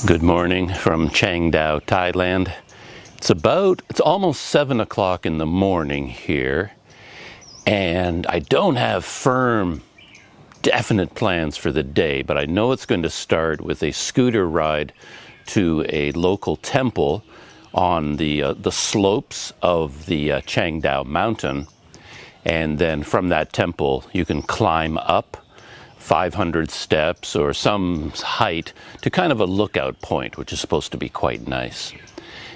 Good morning from Chiang Dao, Thailand. It's almost 7 o'clock in the morning here, and I don't have firm, definite plans for the day, but I know it's going to start with a scooter ride to a local temple on the slopes of the Chiang Dao mountain, and then from that temple you can climb up 500 steps or some height to kind of a lookout point, which is supposed to be quite nice.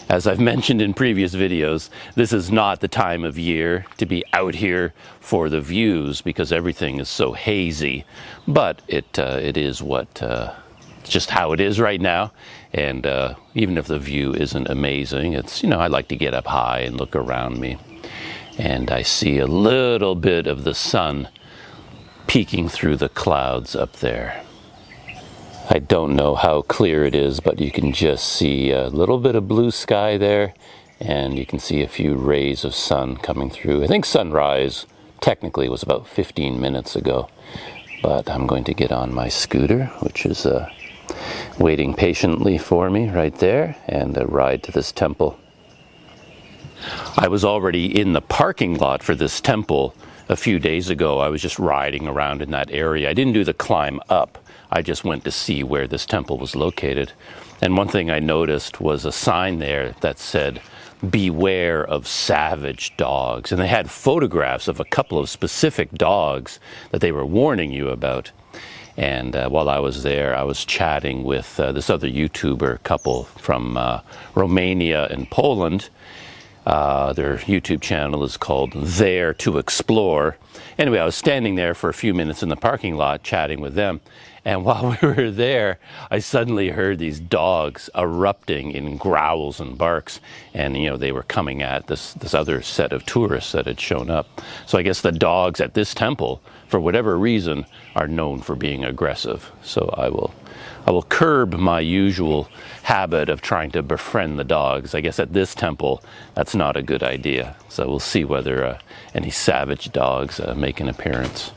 As I've mentioned in previous videos, this is not the time of year to be out here for the views because everything is so hazy, but it is just how it is right now. And even if the view isn't amazing, it's, I like to get up high and look around me. And I see a little bit of the sun peeking through the clouds up there. I don't know how clear it is, but you can just see a little bit of blue sky there, and you can see a few rays of sun coming through. I think sunrise technically was about 15 minutes ago, but I'm going to get on my scooter, which is waiting patiently for me right there, and ride to this temple. I was already in the parking lot for this temple a few days ago. I was just riding around in that area. I didn't do the climb up. I just went to see where this temple was located. And one thing I noticed was a sign there that said, "Beware of savage dogs." And they had photographs of a couple of specific dogs that they were warning you about. And while I was there, I was chatting with this other YouTuber couple from Romania and Poland. Their YouTube channel is called There to Explore. Anyway, I was standing there for a few minutes in the parking lot chatting with them. And while we were there, I suddenly heard these dogs erupting in growls and barks. And, they were coming at this other set of tourists that had shown up. So I guess the dogs at this temple, for whatever reason, are known for being aggressive. So I will curb my usual habit of trying to befriend the dogs. I guess at this temple, that's not a good idea. So we'll see whether any savage dogs make an appearance.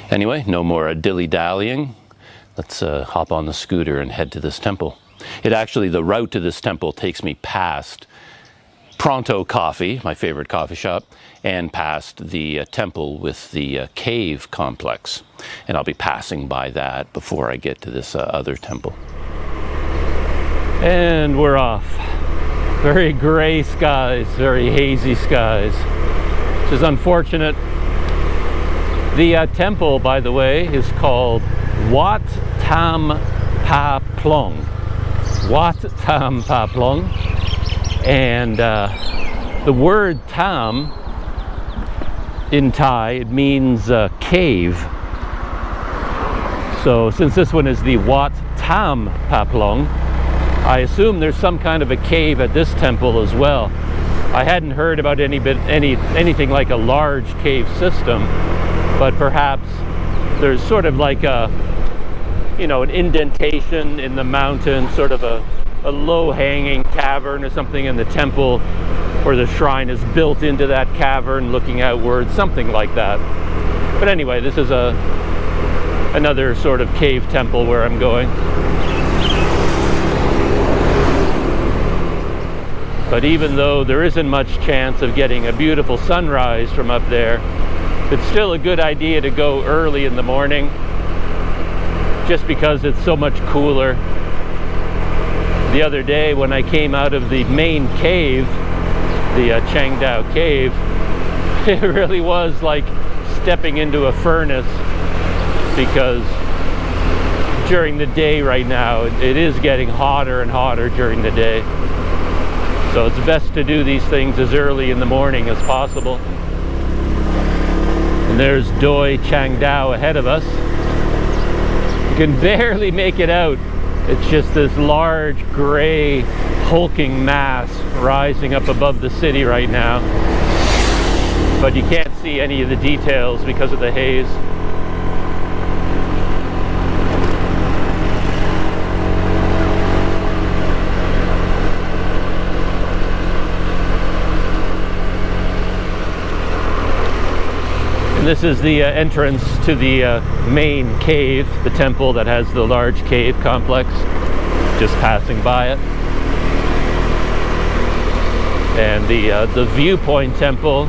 Anyway, no more dilly-dallying. Let's hop on the scooter and head to this temple. The route to this temple takes me past Pronto Coffee, my favorite coffee shop, and past the temple with the cave complex. And I'll be passing by that before I get to this other temple. And we're off. Very gray skies, very hazy skies, which is unfortunate. The temple, by the way, is called Wat Tham Pha Phlong. Wat Tham Pha Phlong. And the word Tham in Thai, it means cave. So since this one is the Wat Tham Pha Phlong, I assume there's some kind of a cave at this temple as well. I hadn't heard about anything like a large cave system, but perhaps there's sort of like an indentation in the mountain, sort of a low-hanging cavern or something in the temple, or the shrine is built into that cavern looking outward, something like that. But anyway, this is another sort of cave temple where I'm going. But even though there isn't much chance of getting a beautiful sunrise from up there, it's still a good idea to go early in the morning, just because it's so much cooler. The other day when I came out of the main cave, the Chiang Dao cave, it really was like stepping into a furnace, because during the day right now, it is getting hotter and hotter during the day. So it's best to do these things as early in the morning as possible. And there's Doi Chiang Dao ahead of us. You can barely make it out. It's just this large, gray, hulking mass rising up above the city right now. But you can't see any of the details because of the haze. This is the entrance to the main cave, the temple that has the large cave complex. just passing by it. And the viewpoint temple,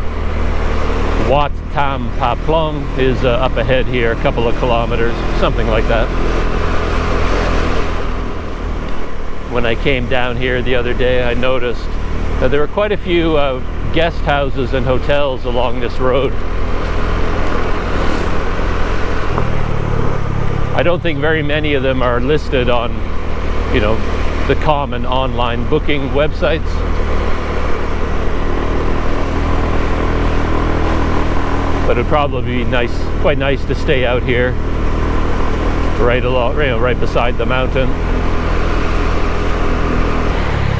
Wat Tham Pha Phlong, is up ahead here, a couple of kilometers, something like that. When I came down here the other day, I noticed that there were quite a few guest houses and hotels along this road. I don't think very many of them are listed on, you know, the common online booking websites. But it'd probably be nice, quite nice to stay out here, right along, you know, right beside the mountain.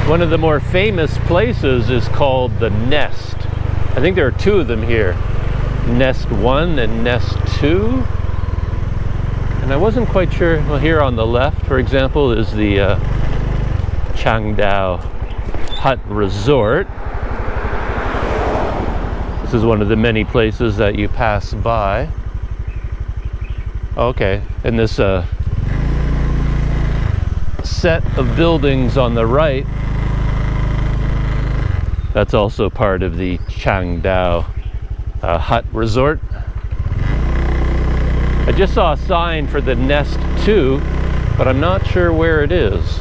One of the more famous places is called the Nest. I think there are two of them here, Nest 1 and Nest 2. And I wasn't quite sure. Well, here on the left, for example, is the Chiang Dao Hut Resort. This is one of the many places that you pass by. Okay, and this set of buildings on the right, that's also part of the Chiang Dao Hut Resort. I just saw a sign for the Nest 2, but I'm not sure where it is.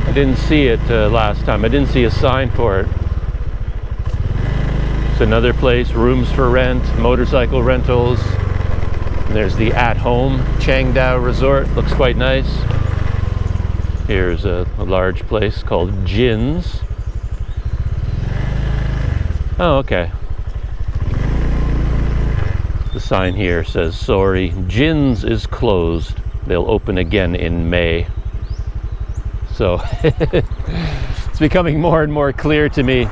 I didn't see it last time. I didn't see a sign for it. It's another place, rooms for rent, motorcycle rentals. And there's the at-home Chiang Dao Resort. Looks quite nice. Here's a large place called Jin's. Oh, okay. The sign here says, sorry, Jin's is closed. They'll open again in May. So it's becoming more and more clear to me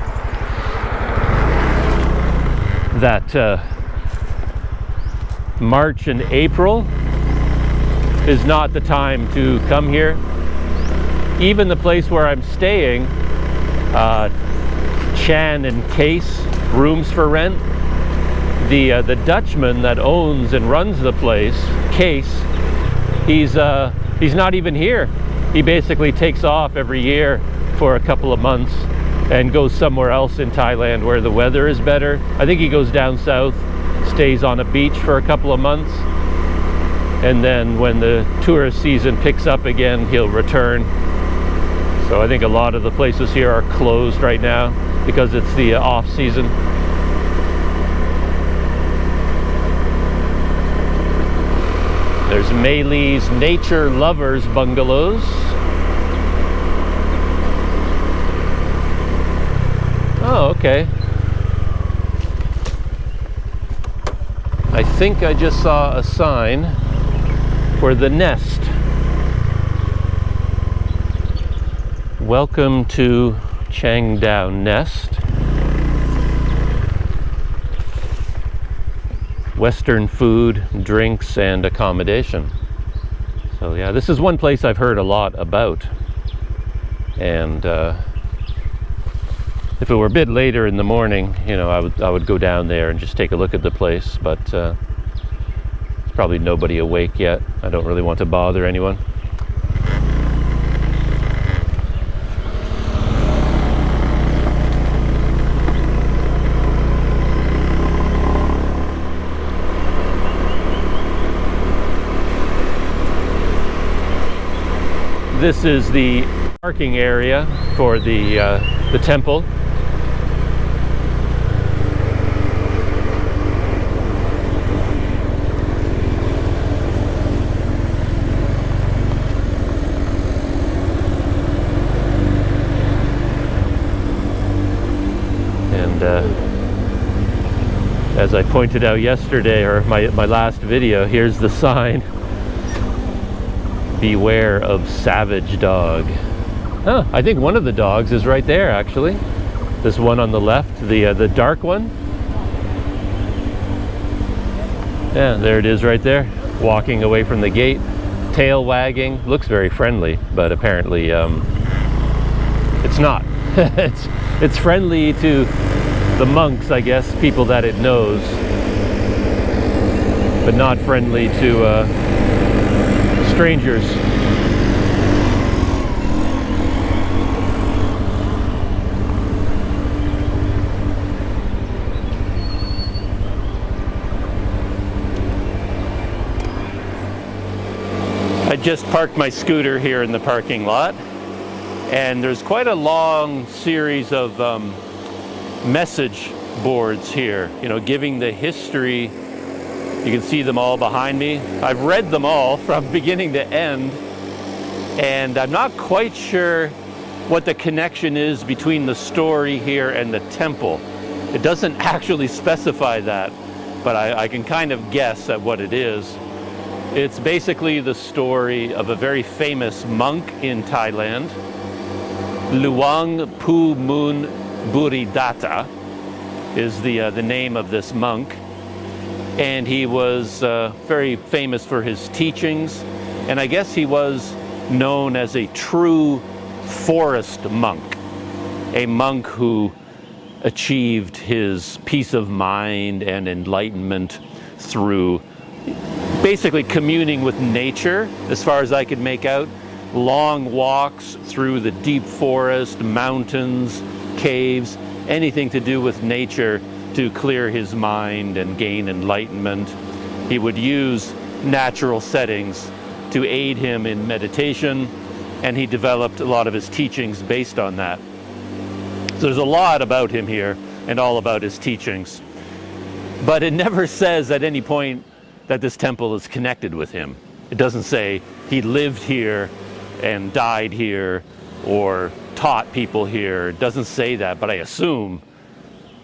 that March and April is not the time to come here. Even the place where I'm staying, Chan and Case Rooms for Rent, the Dutchman that owns and runs the place, Case, he's not even here. He basically takes off every year for a couple of months and goes somewhere else in Thailand where the weather is better. I think he goes down south, stays on a beach for a couple of months, and then when the tourist season picks up again, he'll return. So I think a lot of the places here are closed right now because it's the off season. There's Maylee's Nature Lovers Bungalows. Oh, okay. I think I just saw a sign for the Nest. Welcome to Chiang Dao Nest. Western food, drinks, and accommodation. So yeah, this is one place I've heard a lot about. And if it were a bit later in the morning, you know, I would go down there and just take a look at the place, but there's probably nobody awake yet. I don't really want to bother anyone. This is the parking area for the temple. And as I pointed out yesterday, or my last video, here's the sign. Beware of savage dog. Oh, I think one of the dogs is right there, actually. This one on the left, the dark one. Yeah, there it is right there, walking away from the gate, tail wagging. Looks very friendly, but apparently it's not. It's friendly to the monks, I guess, people that it knows, but not friendly to strangers. I've just parked my scooter here in the parking lot, and there's quite a long series of message boards here, you know, giving the history. You can see them all behind me. I've read them all from beginning to end, and I'm not quite sure what the connection is between the story here and the temple. It doesn't actually specify that, but I can kind of guess at what it is. It's basically the story of a very famous monk in Thailand, Luang Pu Mun Buddhidata is the name of this monk, and he was very famous for his teachings, and I guess he was known as a true forest monk, a monk who achieved his peace of mind and enlightenment through basically communing with nature, as far as I could make out. Long walks through the deep forest, mountains, caves, anything to do with nature to clear his mind and gain enlightenment. He would use natural settings to aid him in meditation, and he developed a lot of his teachings based on that. So there's a lot about him here and all about his teachings. But it never says at any point that this temple is connected with him. It doesn't say he lived here and died here or taught people here. It doesn't say that, but I assume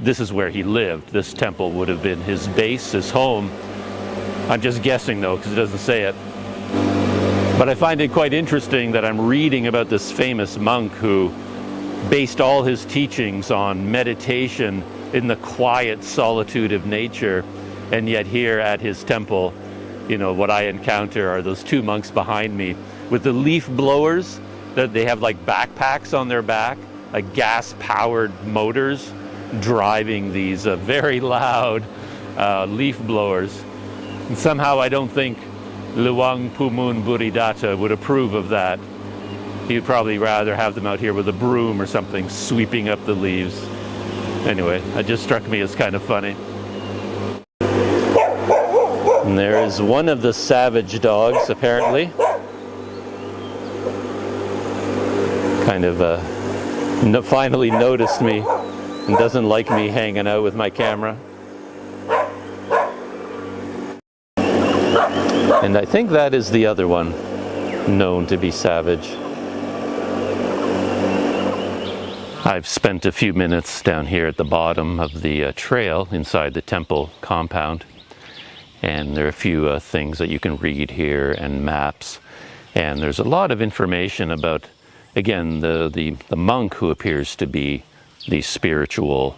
this is where he lived. This temple would have been his base, his home. I'm just guessing though, because it doesn't say it. But I find it quite interesting that I'm reading about this famous monk who based all his teachings on meditation in the quiet solitude of nature, and yet here at his temple, you know, what I encounter are those two monks behind me with the leaf blowers. That they have like backpacks on their back, like gas-powered motors driving these very loud leaf blowers. And somehow I don't think Luang Pu Mun Buddhidata would approve of that. He'd probably rather have them out here with a broom or something, sweeping up the leaves. Anyway, it just struck me as kind of funny. And there is one of the savage dogs, apparently. Kind of finally noticed me and doesn't like me hanging out with my camera. And I think that is the other one, known to be savage. I've spent a few minutes down here at the bottom of the trail inside the temple compound, and there are a few things that you can read here and maps, and there's a lot of information about, again, the monk who appears to be the spiritual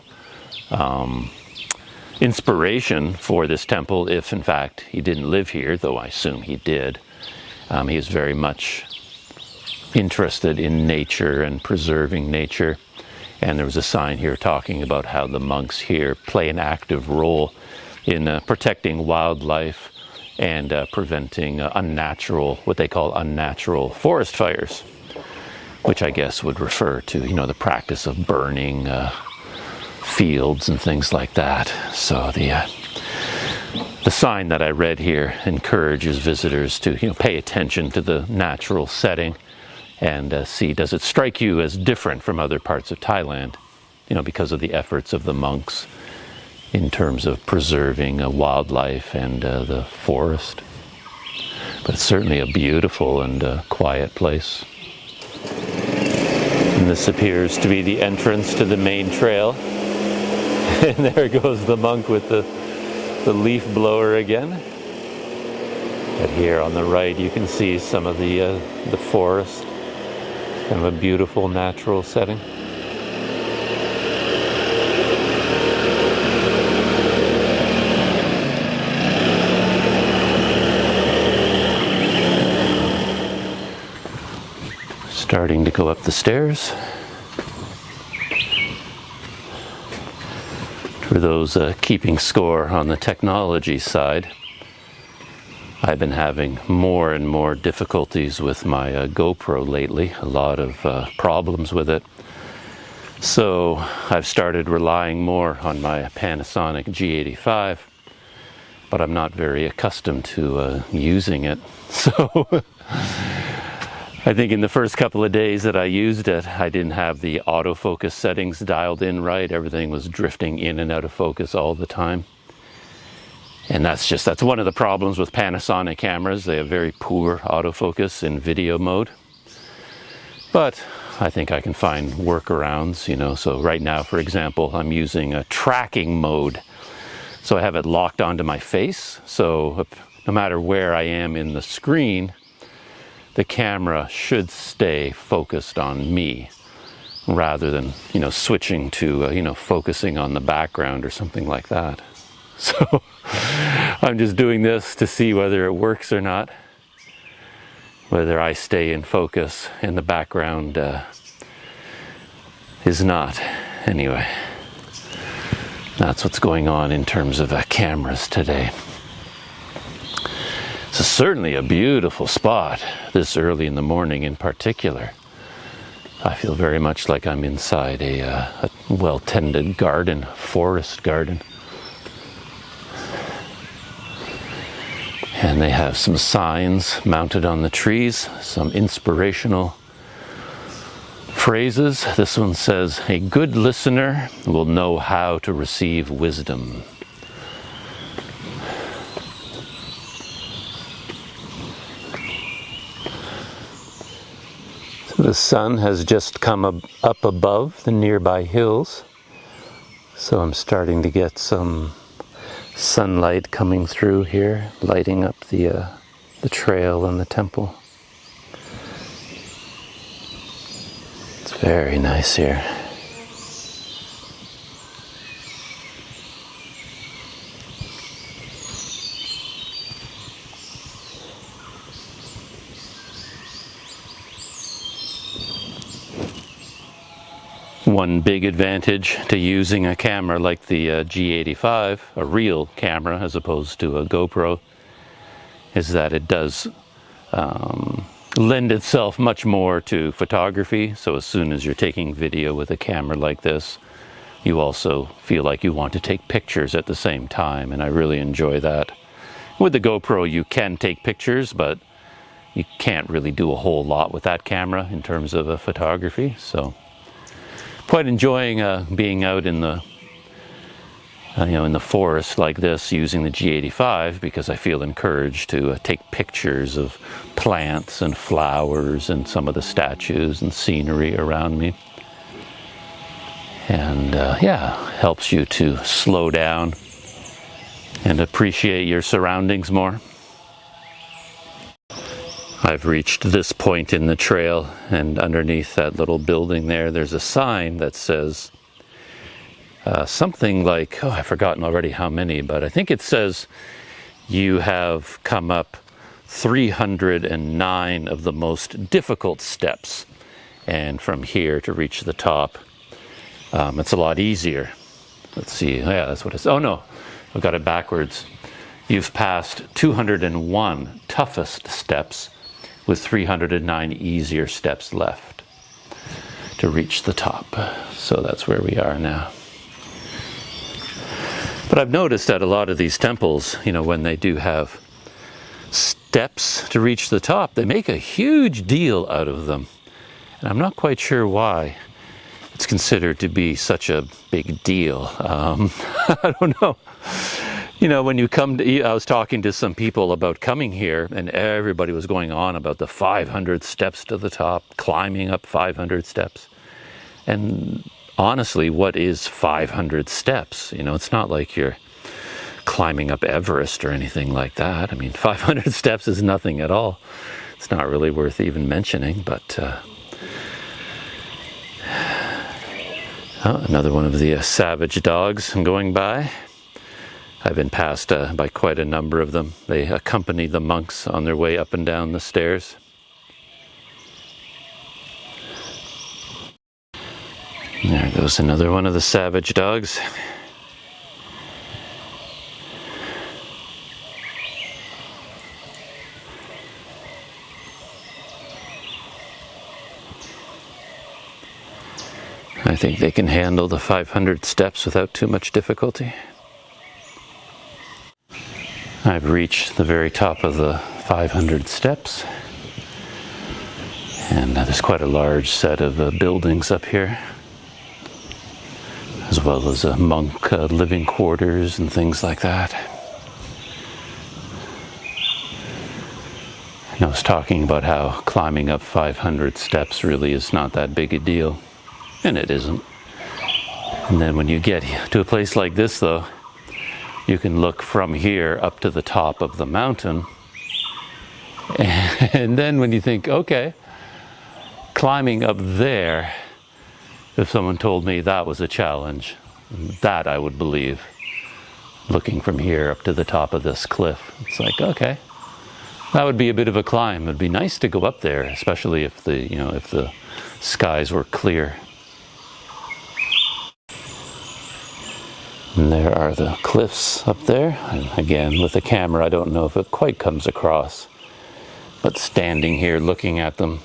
inspiration for this temple, if in fact he didn't live here, though I assume he did. He is very much interested in nature and preserving nature. And there was a sign here talking about how the monks here play an active role in protecting wildlife and preventing what they call unnatural forest fires, which I guess would refer to, you know, the practice of burning fields and things like that. So the sign that I read here encourages visitors to, you know, pay attention to the natural setting and see, does it strike you as different from other parts of Thailand, you know, because of the efforts of the monks in terms of preserving wildlife and the forest. But it's certainly a beautiful and quiet place. And this appears to be the entrance to the main trail. And there goes the monk with the leaf blower again. And here on the right you can see some of the forest. Kind of a beautiful natural setting. Starting to go up the stairs. For those keeping score on the technology side, I've been having more and more difficulties with my GoPro lately, a lot of problems with it. So I've started relying more on my Panasonic G85, but I'm not very accustomed to using it. So I think in the first couple of days that I used it, I didn't have the autofocus settings dialed in right. Everything was drifting in and out of focus all the time. And that's one of the problems with Panasonic cameras. They have very poor autofocus in video mode. But I think I can find workarounds, you know. So right now, for example, I'm using a tracking mode. So I have it locked onto my face. So no matter where I am in the screen, the camera should stay focused on me rather than, you know, switching to, you know, focusing on the background or something like that. So I'm just doing this to see whether it works or not, whether I stay in focus and the background is not. Anyway, that's what's going on in terms of cameras today. It's certainly a beautiful spot this early in the morning in particular. I feel very much like I'm inside a well-tended garden, forest garden. And they have some signs mounted on the trees, some inspirational phrases. This one says, "A good listener will know how to receive wisdom." So the sun has just come up above the nearby hills, so I'm starting to get some sunlight coming through here, lighting up the trail and the temple. It's very nice here. One big advantage to using a camera like the G85, a real camera as opposed to a GoPro, is that it does lend itself much more to photography. So as soon as you're taking video with a camera like this, you also feel like you want to take pictures at the same time, and I really enjoy that. With the GoPro you can take pictures, but you can't really do a whole lot with that camera in terms of photography. So quite enjoying being out in the in the forest like this using the G85, because I feel encouraged to take pictures of plants and flowers and some of the statues and scenery around me. And yeah, helps you to slow down and appreciate your surroundings more. I've reached this point in the trail, and underneath that little building there's a sign that says something like, oh, I've forgotten already how many, but I think it says you have come up 309 of the most difficult steps, and from here to reach the top, it's a lot easier. Let's see, yeah, that's what it's, oh no, I've got it backwards. You've passed 201 toughest steps, with 309 easier steps left to reach the top. So that's where we are now. But I've noticed that a lot of these temples, you know, when they do have steps to reach the top, they make a huge deal out of them. And I'm not quite sure why it's considered to be such a big deal. I don't know. You know, when you come to, I was talking to some people about coming here, and everybody was going on about the 500 steps to the top, climbing up 500 steps. And honestly, what is 500 steps? You know, it's not like you're climbing up Everest or anything like that. I mean, 500 steps is nothing at all. It's not really worth even mentioning, but oh, another one of the savage dogs going by. I've been passed by quite a number of them. They accompany the monks on their way up and down the stairs. There goes another one of the savage dogs. I think they can handle the 500 steps without too much difficulty. I've reached the very top of the 500 steps. And there's quite a large set of buildings up here, as well as monk living quarters and things like that. And I was talking about how climbing up 500 steps really is not that big a deal, and it isn't. And then when you get to a place like this, though, you can look from here up to the top of the mountain, and then when you think, okay, climbing up there, if someone told me that was a challenge, that I would believe. Looking from here up to the top of this cliff, it's like, okay, that would be a bit of a climb. It'd be nice to go up there, especially if the skies were clear. And there are the cliffs up there. And again, with the camera, I don't know if it quite comes across, but standing here looking at them,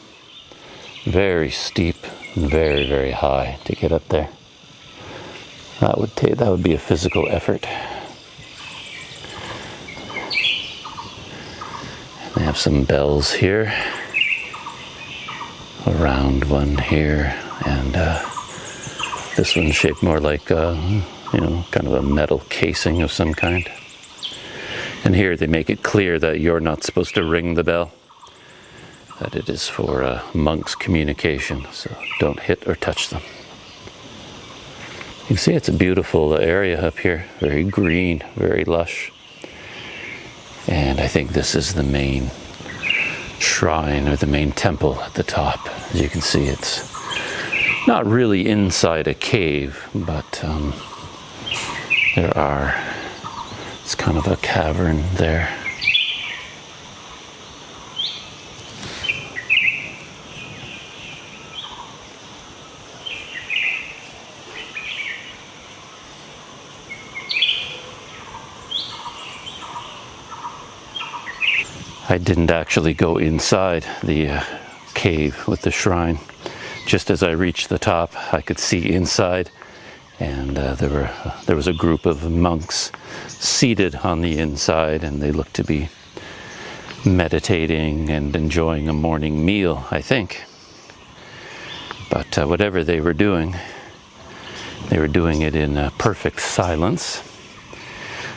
very steep and very, very high to get up there. That would be a physical effort. They have some bells here, a round one here, and this one's shaped more like kind of a metal casing of some kind. And here they make it clear that you're not supposed to ring the bell, that it is for monks' communication, so don't hit or touch them. You can see it's a beautiful area up here, very green, very lush. And I think this is the main shrine or the main temple at the top. As you can see, it's not really inside a cave, but it's kind of a cavern there. I didn't actually go inside the cave with the shrine. Just as I reached the top, I could see inside, and there was a group of monks seated on the inside, and they looked to be meditating and enjoying a morning meal, I think. But whatever they were doing it in perfect silence,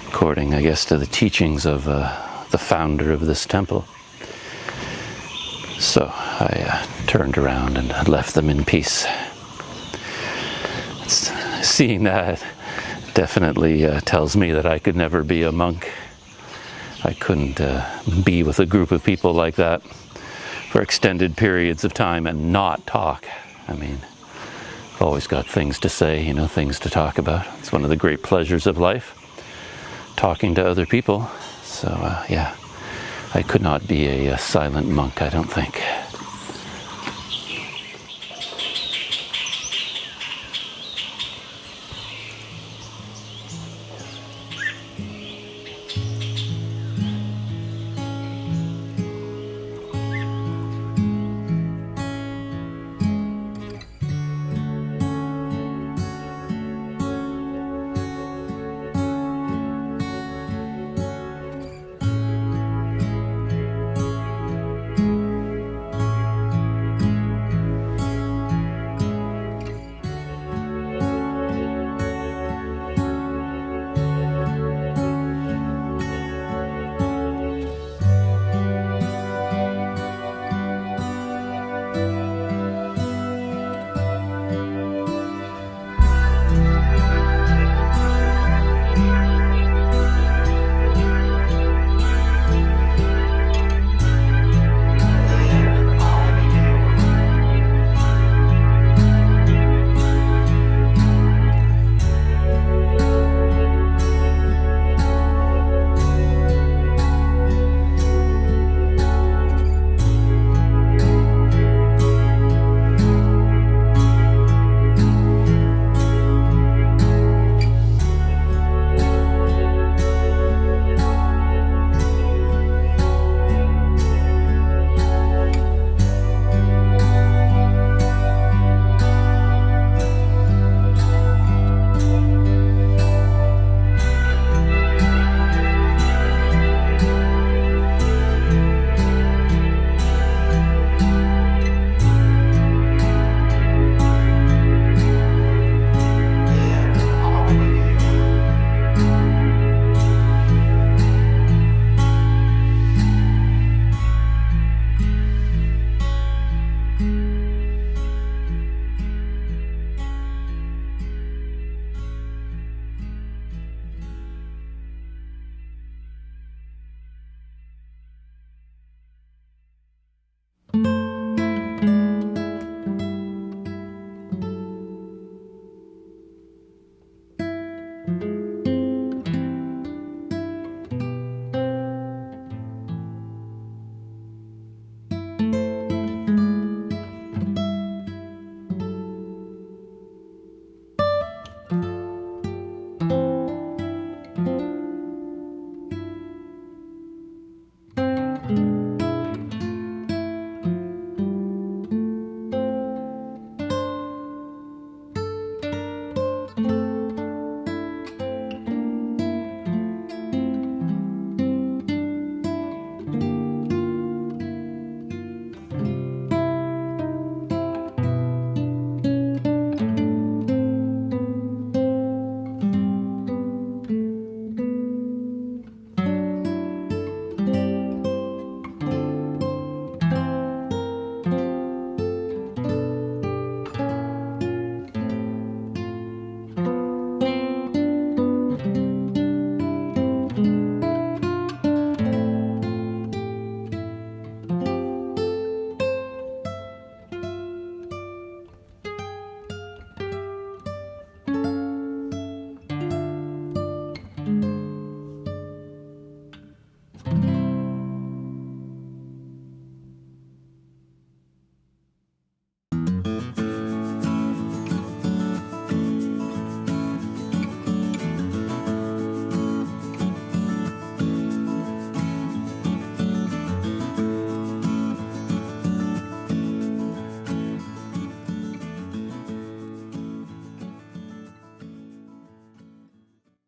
according, I guess, to the teachings of the founder of this temple. So I turned around and left them in peace. Seeing that definitely tells me that I could never be a monk. I couldn't be with a group of people like that for extended periods of time and not talk. I mean, I've always got things to say, things to talk about. It's one of the great pleasures of life, talking to other people. So, yeah, I could not be a silent monk, I don't think.